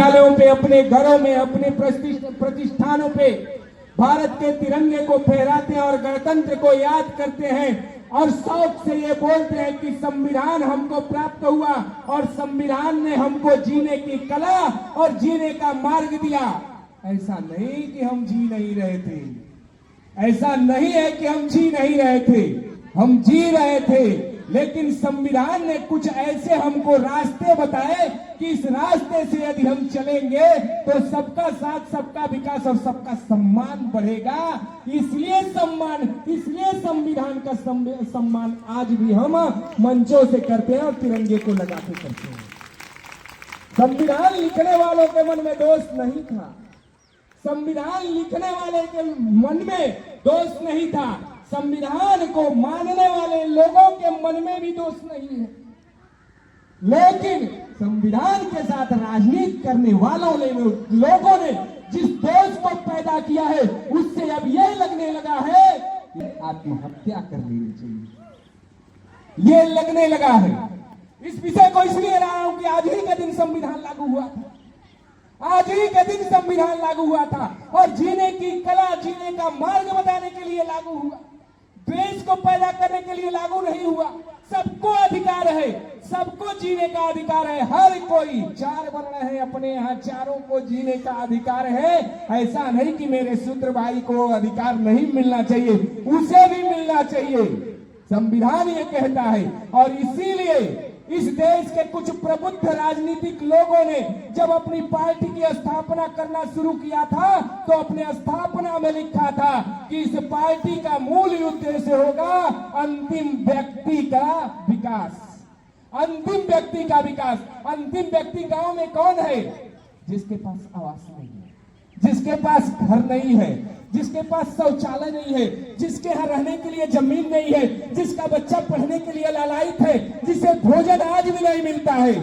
विद्यालयों पे, अपने घरों में, अपने प्रतिष्ठानों पे भारत के तिरंगे को फहराते हैं और गणतंत्र को याद करते हैं और शौक से ये बोलते हैं कि संविधान हमको प्राप्त हुआ और संविधान ने हमको जीने की कला और जीने का मार्ग दिया। ऐसा नहीं कि हम जी नहीं रहे थे, ऐसा नहीं है कि हम जी नहीं रहे थे, हम जी रहे थे, लेकिन संविधान ने कुछ ऐसे हमको रास्ते बताए कि इस रास्ते से यदि हम चलेंगे तो सबका साथ, सबका विकास और सबका सम्मान बढ़ेगा। इसलिए संविधान का सम्मान आज भी हम मंचों से करते हैं और तिरंगे को लगाते करते हैं। संविधान लिखने वालों के मन में दोष नहीं था, संविधान लिखने वाले के मन में दोष नहीं था, संविधान को मानने वाले लोगों के मन में भी दोष नहीं है, लेकिन संविधान के साथ राजनीति करने वालों ने, लोगों ने जिस दोष को पैदा किया है उससे अब यह लगने लगा है कि आत्महत्या कर लेनी चाहिए, ये लगने लगा है। इस विषय को इसलिए रहा हूं कि आज ही के दिन संविधान लागू हुआ था, आज ही के दिन संविधान लागू हुआ था और जीने की कला, जीने का मार्ग बताने के लिए लागू हुआ, देश को पैदा करने के लिए लागू नहीं हुआ। सबको अधिकार है, सबको जीने का अधिकार है, हर कोई, चार वर्ण है अपने यहाँ, चारों को जीने का अधिकार है। ऐसा नहीं कि मेरे शूद्र भाई को अधिकार नहीं मिलना चाहिए, उसे भी मिलना चाहिए, संविधान ये कहता है। और इसीलिए इस देश के कुछ प्रबुद्ध राजनीतिक लोगों ने जब अपनी पार्टी की स्थापना करना शुरू किया था तो अपने स्थापना में लिखा था कि इस पार्टी का मूल उद्देश्य होगा अंतिम व्यक्ति का विकास, अंतिम व्यक्ति का विकास। अंतिम व्यक्ति गांव में कौन है? जिसके पास आवास नहीं है, जिसके पास घर नहीं है, जिसके पास शौचालय नहीं है, जिसके यहाँ रहने के लिए जमीन नहीं है, जिसका बच्चा पढ़ने के लिए लालायित है, जिसे भोजन आज भी नहीं मिलता है,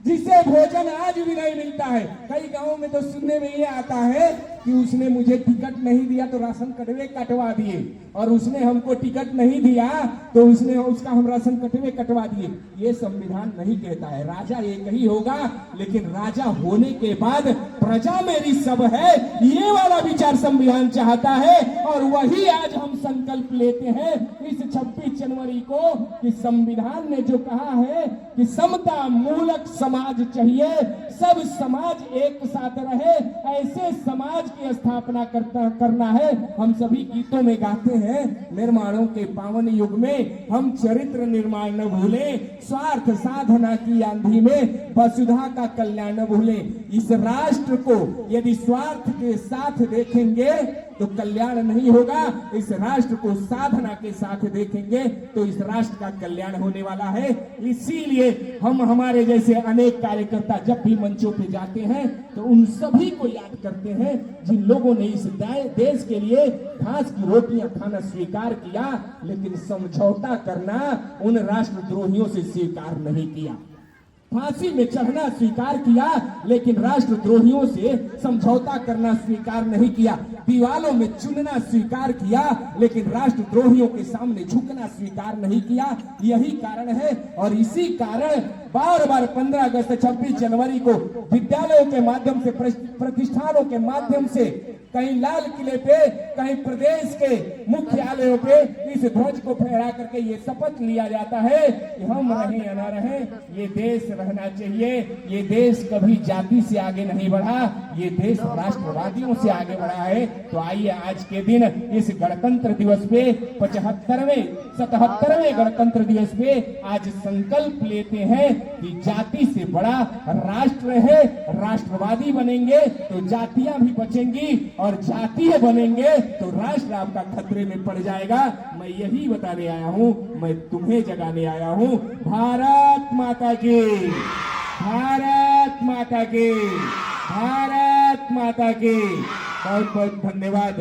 जिसे भोजन आज भी नहीं मिलता है। कई गांवों में तो सुनने में ये आता है कि उसने मुझे टिकट नहीं दिया तो राशन कटवे कटवा दिए, और उसने हमको टिकट नहीं दिया तो उसने उसका हम राशन कटवे कटवा दिए। ये संविधान नहीं कहता है। राजा एक ही होगा, लेकिन राजा होने के बाद प्रजा मेरी सब है, ये वाला विचार संविधान चाहता है। और वही आज हम संकल्प लेते हैं इस 26 जनवरी को कि संविधान ने जो कहा है कि समता मूलक समाज चाहिए, सब समाज एक साथ रहे, ऐसे समाज की स्थापना करना है। हम सभी गीतों में गाते हैं, निर्माणों के पावन युग में हम चरित्र निर्माण न भूलें, स्वार्थ साधना की आंधी में वसुधा का कल्याण न भूलें। इस राष्ट्र को यदि स्वार्थ के साथ देखेंगे तो कल्याण नहीं होगा, इस राष्ट्र को साधना के साथ देखेंगे तो इस राष्ट्र का कल्याण होने वाला है। इसीलिए हम हमारे जैसे अनेक कार्यकर्ता जब भी मंचों पे जाते हैं तो उन सभी को याद करते हैं जिन लोगों ने इस देश के लिए घास की रोटियां खाना स्वीकार किया, लेकिन समझौता करना उन राष्ट्रद्रोहियों से स्वीकार नहीं किया। फांसी में चढ़ना स्वीकार किया, लेकिन राष्ट्रद्रोहियों से समझौता करना स्वीकार नहीं किया। दीवालों में चुनना स्वीकार किया, लेकिन राष्ट्रद्रोहियों के सामने झुकना स्वीकार नहीं किया। यही कारण है, और इसी कारण बार बार 15 अगस्त 26 जनवरी को विद्यालयों के माध्यम से, प्रतिष्ठानों के माध्यम से, कहीं लाल किले पे, कहीं प्रदेश के मुख्यालयों पे इस ध्वज को फहरा करके ये शपथ लिया जाता है कि हम रहें या ना रहें, ये देश रहना चाहिए। ये देश कभी जाति से आगे नहीं बढ़ा, ये देश राष्ट्रवादियों से आगे बढ़ा है। तो आइए आज के दिन इस गणतंत्र दिवस पे 77वें गणतंत्र दिवस पे आज संकल्प लेते हैं कि जाति से बड़ा राष्ट्र है। राष्ट्रवादी बनेंगे तो जातियां भी बचेंगी, और जातीय बनेंगे तो राष्ट्र आपका खतरे में पड़ जाएगा। मैं यही बताने आया हूं, मैं तुम्हें जगाने आया हूं। भारत माता की, भारत माता की, भारत माता की। बहुत बहुत धन्यवाद।